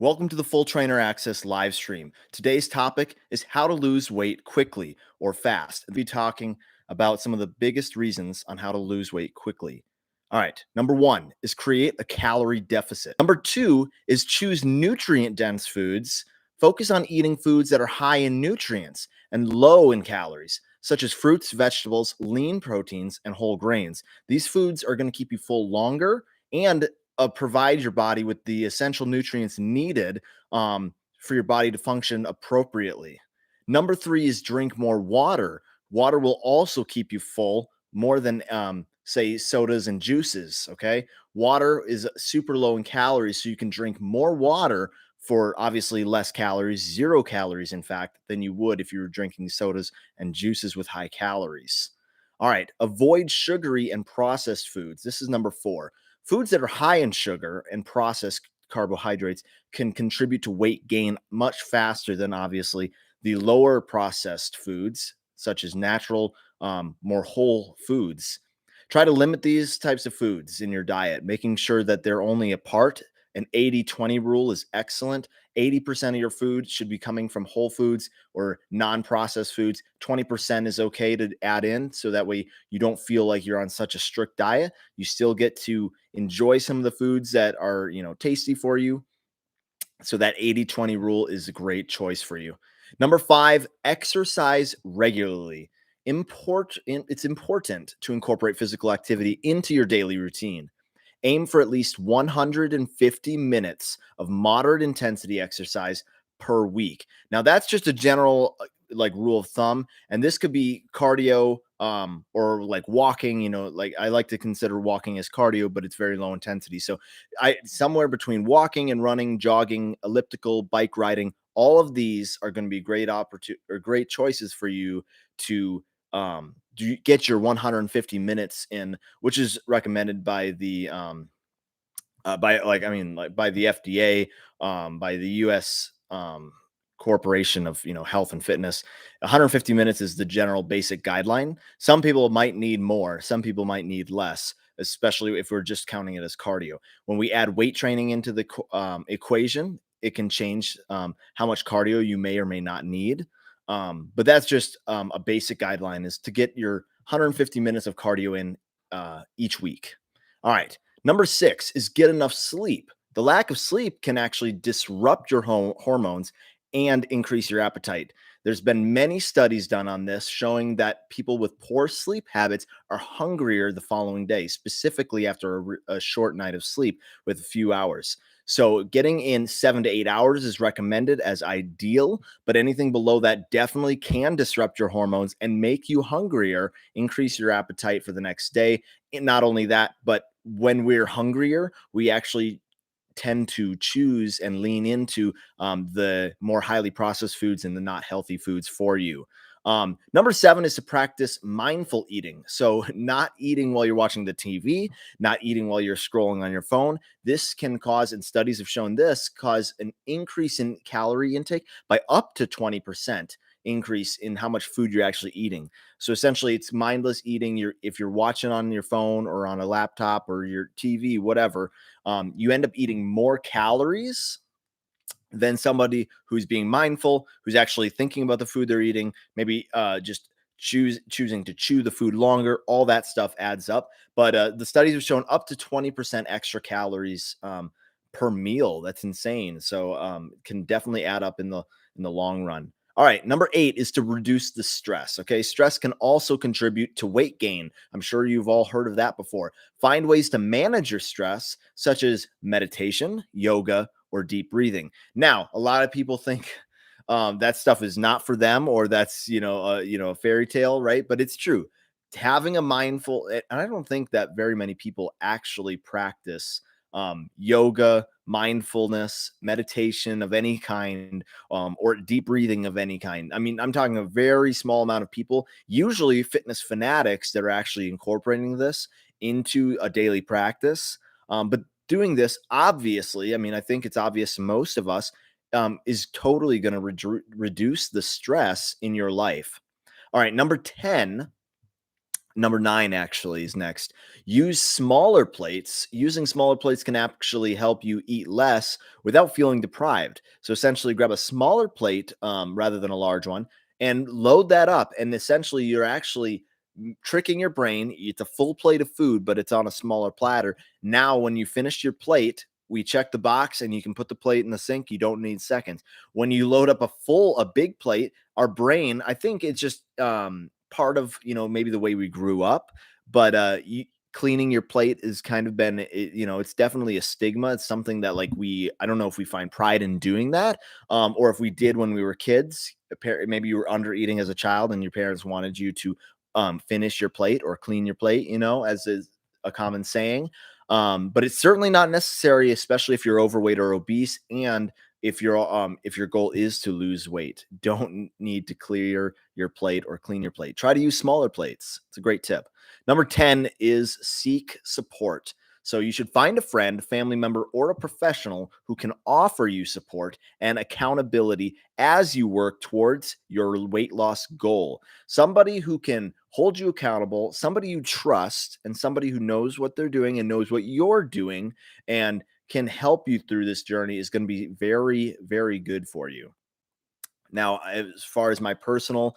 Welcome to the Full Trainer Access live stream. Today's topic is how to lose weight quickly or fast. We'll be talking about some of the biggest reasons on how to lose weight quickly. All right, number one is create a calorie deficit. Number two is choose nutrient dense foods. Focus on eating foods that are high in nutrients and low in calories, such as fruits, vegetables, lean proteins, and whole grains. These foods are going to keep you full longer and provide your body with the essential nutrients needed for your body to function appropriately. Number three is drink more water. Water will also keep you full more than, say, sodas and juices. Okay. Water is super low in calories, so you can drink more water for obviously less calories, 0 calories, in fact, than you would if you were drinking sodas and juices with high calories. All right. Avoid sugary and processed foods. This is number four. Foods that are high in sugar and processed carbohydrates can contribute to weight gain much faster than obviously the lower processed foods, such as natural, more whole foods. Try to limit these types of foods in your diet, making sure that they're only a part. An 80-20 rule is excellent. 80% of your food should be coming from whole foods or non-processed foods. 20% is okay to add in, so that way you don't feel like you're on such a strict diet. You still get to enjoy some of the foods that are, tasty for you. So that 80-20 rule is a great choice for you. Number five, exercise regularly. It's important to incorporate physical activity into your daily routine. Aim for at least 150 minutes of moderate intensity exercise per week. Now, that's just a general like rule of thumb, and this could be cardio or like walking. Like I like to consider walking as cardio, but it's very low intensity. So I somewhere between walking and running, jogging, elliptical, bike riding, all of these are going to be great or great choices for you to get your 150 minutes in, which is recommended by the by the FDA, by the US corporation of health and fitness. 150 minutes is the general basic guideline. Some people might need more, some people might need less, especially if we're just counting it as cardio. When we add weight training into the equation, it can change how much cardio you may or may not need. But that's just a basic guideline, is to get your 150 minutes of cardio in each week. All right. Number six is get enough sleep. The lack of sleep can actually disrupt your hormones and increase your appetite. There's been many studies done on this showing that people with poor sleep habits are hungrier the following day, specifically after a short night of sleep with a few hours. So getting in 7 to 8 hours is recommended as ideal, but anything below that definitely can disrupt your hormones and make you hungrier, increase your appetite for the next day. And not only that, but when we're hungrier, we actually tend to choose and lean into the more highly processed foods and the not healthy foods for you. Number seven is to practice mindful eating. So, not eating while you're watching the TV, not eating while you're scrolling on your phone. This can cause, and studies have shown this, cause an increase in calorie intake by up to 20% increase in how much food you're actually eating. So essentially it's mindless eating. If you're watching on your phone or on a laptop or your TV, whatever, you end up eating more calories than somebody who's being mindful, who's actually thinking about the food they're eating, maybe just choosing to chew the food longer. All that stuff adds up. But the studies have shown up to 20% extra calories per meal. That's insane. So can definitely add up in the long run. All right, number eight is to reduce the stress. Okay, stress can also contribute to weight gain. I'm sure you've all heard of that before. Find ways to manage your stress, such as meditation, yoga, or deep breathing. Now, a lot of people think that stuff is not for them, or that's a fairy tale, right? But it's true. Having a mindful, and I don't think that very many people actually practice yoga, mindfulness, meditation of any kind, or deep breathing of any kind. I mean, I'm talking a very small amount of people, usually fitness fanatics, that are actually incorporating this into a daily practice. But doing this, obviously, I mean, I think it's obvious to most of us, is totally going to reduce the stress in your life. All right, number 10 Number 9 actually is next. Use smaller plates. Using smaller plates can actually help you eat less without feeling deprived. So essentially, grab a smaller plate rather than a large one and load that up. And essentially, you're actually tricking your brain. It's a full plate of food, but it's on a smaller platter. Now, when you finish your plate, we check the box and you can put the plate in the sink. You don't need seconds. When you load up a big plate, our brain, I think it's just part of, maybe the way we grew up, but cleaning your plate has kind of been, it's definitely a stigma. It's something that, like, I don't know if we find pride in doing that, or if we did when we were kids. Maybe you were under eating as a child and your parents wanted you to finish your plate or clean your plate, as is a common saying. But it's certainly not necessary, especially if you're overweight or obese, and if your goal is to lose weight. Don't need to clear your plate or clean your plate. Try to use smaller plates. It's a great tip. Number 10 is seek support. So you should find a friend, family member, or a professional who can offer you support and accountability as you work towards your weight loss goal. Somebody who can hold you accountable, somebody you trust, and somebody who knows what they're doing and knows what you're doing and can help you through this journey is going to be very, very good for you. Now, as far as my personal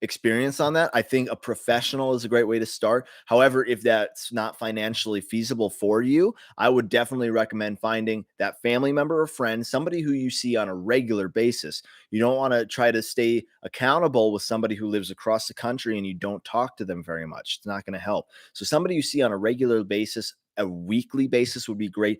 experience on that, I think a professional is a great way to start. However, if that's not financially feasible for you, I would definitely recommend finding that family member or friend, somebody who you see on a regular basis. You don't want to try to stay accountable with somebody who lives across the country and you don't talk to them very much. It's not going to help. So somebody you see on a regular basis, a weekly basis would be great.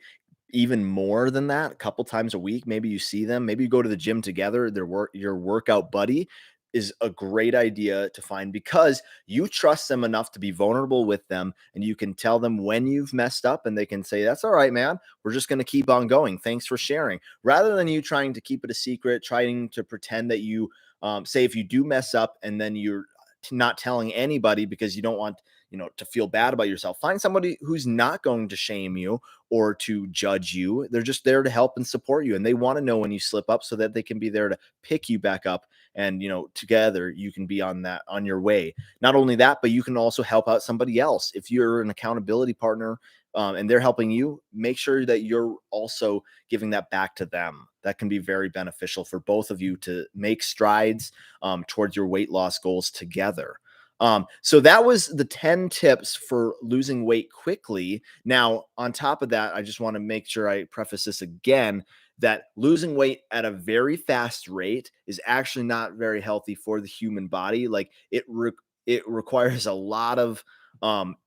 Even more than that, a couple times a week, maybe you see them, maybe you go to the gym together, your workout buddy is a great idea to find, because you trust them enough to be vulnerable with them, and you can tell them when you've messed up and they can say, "That's all right, man. We're just going to keep on going. Thanks for sharing." Rather than you trying to keep it a secret, trying to pretend that you say, if you do mess up and then you're not telling anybody because you don't want, to feel bad about yourself. Find somebody who's not going to shame you or to judge you. They're just there to help and support you. And they want to know when you slip up so that they can be there to pick you back up. And, together you can be on your way. Not only that, but you can also help out somebody else. If you're an accountability partner and they're helping you, make sure that you're also giving that back to them. That can be very beneficial for both of you to make strides towards your weight loss goals together. So that was the 10 tips for losing weight quickly. Now, on top of that, I just want to make sure I preface this again, that losing weight at a very fast rate is actually not very healthy for the human body. Like, it requires a lot of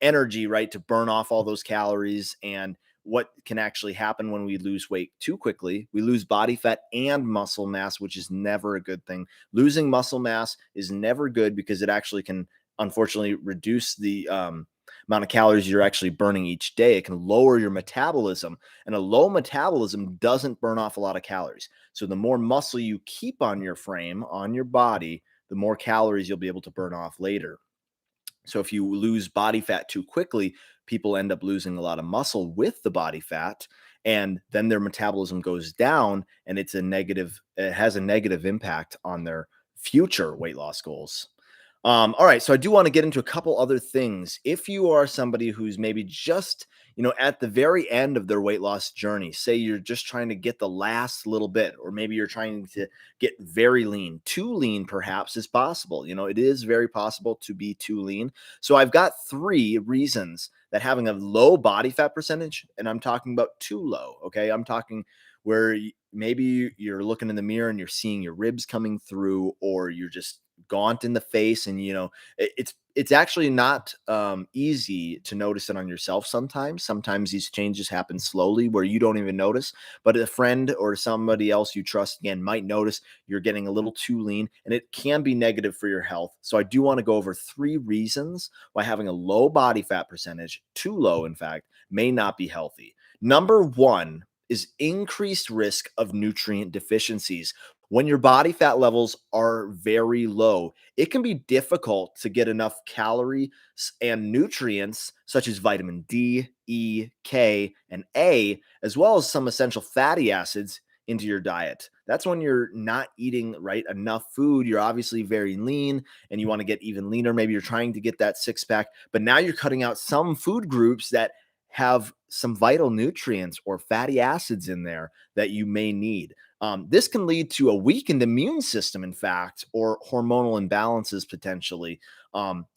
energy, right, to burn off all those calories. And what can actually happen when we lose weight too quickly, we lose body fat and muscle mass, which is never a good thing. Losing muscle mass is never good because it actually can, unfortunately, reduce the amount of calories you're actually burning each day. It can lower your metabolism, and a low metabolism doesn't burn off a lot of calories. So the more muscle you keep on your frame, on your body, the more calories you'll be able to burn off later. So if you lose body fat too quickly, people end up losing a lot of muscle with the body fat, and then their metabolism goes down, and it has a negative impact on their future weight loss goals. All right, so I do want to get into a couple other things. If you are somebody who's maybe just, at the very end of their weight loss journey, say you're just trying to get the last little bit, or maybe you're trying to get very lean, too lean perhaps is possible. It is very possible to be too lean. So I've got 3 reasons that having a low body fat percentage, and I'm talking about too low, okay? I'm talking where maybe you're looking in the mirror and you're seeing your ribs coming through, or you're just gaunt in the face, and it's actually not easy to notice it on yourself. Sometimes these changes happen slowly where you don't even notice, but a friend or somebody else you trust, again, might notice you're getting a little too lean, and it can be negative for your health. So I do want to go over 3 reasons why having a low body fat percentage, too low in fact, may not be healthy. Number 1 is increased risk of nutrient deficiencies. When your body fat levels are very low, it can be difficult to get enough calories and nutrients such as vitamin D, E, K, and A, as well as some essential fatty acids into your diet. That's when you're not eating right enough food. You're obviously very lean and you want to get even leaner. Maybe you're trying to get that six pack, but now you're cutting out some food groups that have some vital nutrients or fatty acids in there that you may need. This can lead to a weakened immune system, in fact, or hormonal imbalances potentially,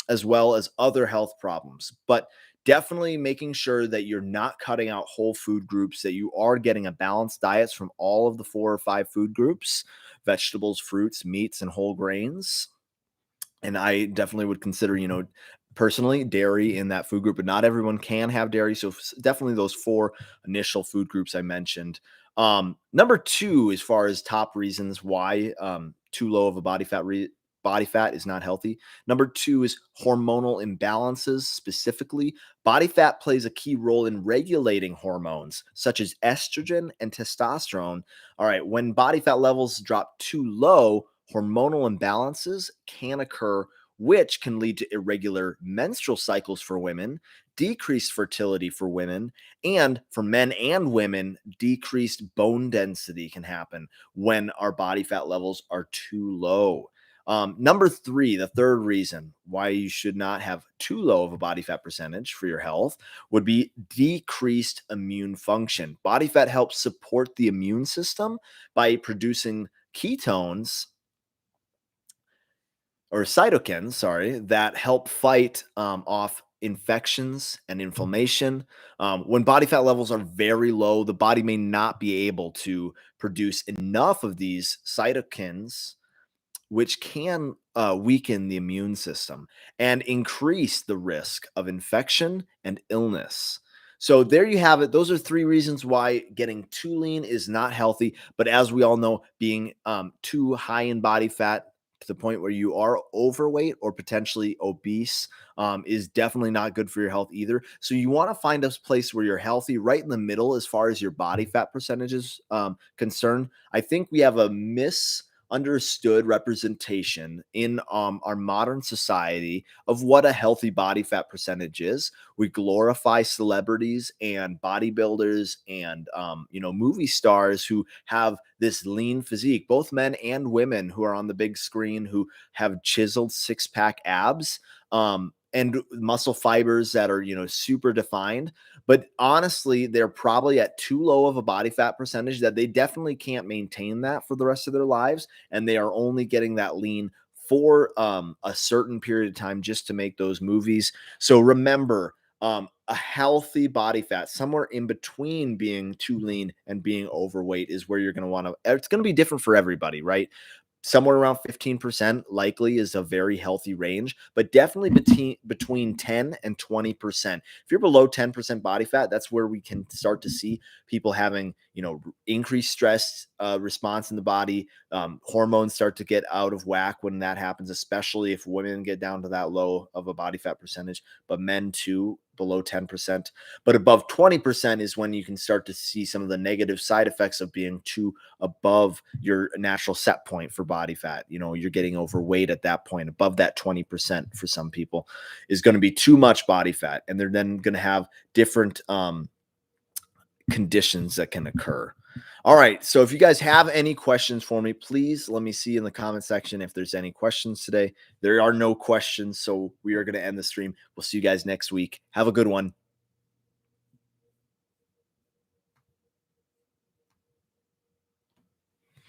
as well as other health problems. But definitely making sure that you're not cutting out whole food groups, that you are getting a balanced diet from all of the 4 or 5 food groups: vegetables, fruits, meats, and whole grains. And I definitely would consider, personally, dairy in that food group, but not everyone can have dairy. So definitely those 4 initial food groups I mentioned. Number 2, as far as top reasons why too low of a body fat is not healthy. Number 2 is hormonal imbalances. Specifically, body fat plays a key role in regulating hormones such as estrogen and testosterone. All right, when body fat levels drop too low, hormonal imbalances can occur, which can lead to irregular menstrual cycles for women, decreased fertility for women, and for men and women, decreased bone density can happen when our body fat levels are too low. Number 3, the third reason why you should not have too low of a body fat percentage for your health would be decreased immune function. Body fat helps support the immune system by producing ketones or cytokines, sorry, that help fight off infections and inflammation. When body fat levels are very low, the body may not be able to produce enough of these cytokines, which can weaken the immune system and increase the risk of infection and illness. So there you have it. Those are 3 reasons why getting too lean is not healthy. But as we all know, being too high in body fat to the point where you are overweight or potentially obese is definitely not good for your health either. So you want to find a place where you're healthy, right in the middle as far as your body fat percentage is concerned. I think we have a misunderstood representation in our modern society of what a healthy body fat percentage is. We glorify celebrities and bodybuilders and movie stars who have this lean physique, both men and women who are on the big screen who have chiseled six-pack abs and muscle fibers that are super defined. But honestly, they're probably at too low of a body fat percentage that they definitely can't maintain that for the rest of their lives, and they are only getting that lean for a certain period of time just to make those movies. So remember, a healthy body fat, somewhere in between being too lean and being overweight, is where you're going to want to. It's going to be different for everybody, right? Somewhere around 15% likely is a very healthy range, but definitely between 10 and 20%. If you're below 10% body fat, that's where we can start to see people having, increased stress response in the body. Hormones start to get out of whack when that happens, especially if women get down to that low of a body fat percentage, but men too, below 10%. But above 20% is when you can start to see some of the negative side effects of being too above your natural set point for body fat. You're getting overweight at that point. Above that 20% for some people is going to be too much body fat, and they're then going to have different conditions that can occur. All right, so if you guys have any questions for me, please let me see in the comment section if there's any questions today. There are no questions, so we are going to end the stream. We'll see you guys next week. Have a good one.